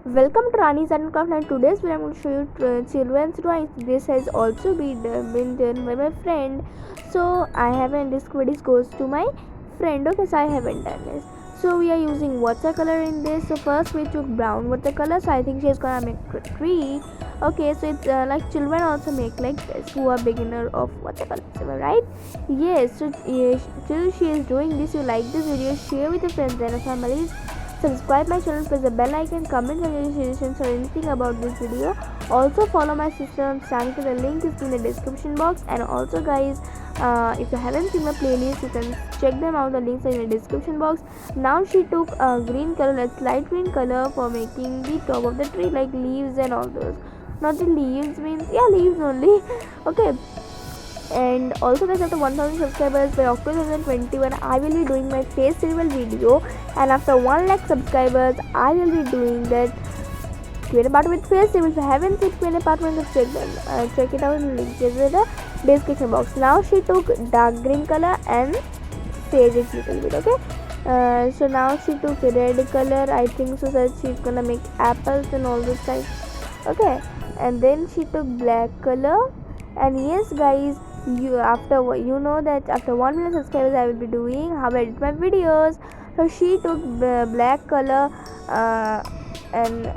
Welcome to Rani's Art and Craft, and today's video I'm going to show you children's drawings. This has also been done by my friend. So I haven't, this credit goes to my friend. Okay, so I haven't done this. So we are using watercolor in this. So first we took brown watercolor. So I think she's gonna make a tree. Okay, so it's like children also make like this who are beginner of watercolor. Am I right? Yes. So till she is doing this, you like this video, share with your friends and families. Subscribe my channel, press the bell icon, comment on your suggestions or anything about this video. Also follow my sister on Instagram. The link is in the description box. And also guys, if you haven't seen my playlist, you can check them out. The links are in the description box. Now she took a green color, like light green color, for making the top of the tree, like leaves and all those. Not the leaves means, yeah, leaves only. Okay. And also guys, after 1000 subscribers by October 2021, I will be doing my face reveal video, and after 1 lakh subscribers I will be doing that Q&A part with face reveal. If you haven't seen Q&A part 1, check it out, in the link is in the description box. Now she took dark green color and shaded it little bit. Okay, so now she took red color, I think so that she's gonna make apples and all those types. Okay, and then she took black color. And yes guys, you know that after 1 million subscribers I will be doing how I edit my videos. So she took black color and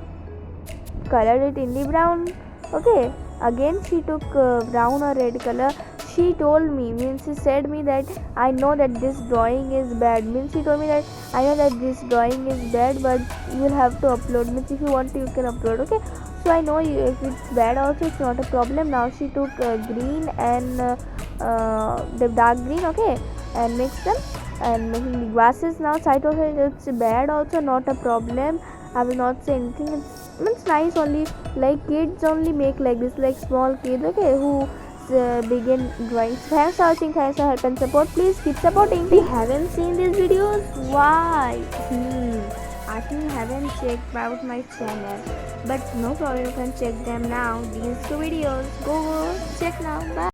colored it in the brown. Okay, again she took brown or red color. She told me, means she said me that I know that this drawing is bad, means she told me that I know that this drawing is bad, but you will have to upload, means if you want to you can upload. Okay, so I know you, if it's bad also it's not a problem. Now she took green and the dark green, okay, and mixed them and making the glasses. Now side of it, it's bad also, not a problem. I will not say anything. It's nice only, like kids only make like this, like small kids, okay, who begin drawings. Thanks for watching, thanks for help and support. Please keep supporting. If you haven't seen these videos, why? I think you haven't checked out my channel, but no problem, you can check them now. These two videos, go check now. Bye.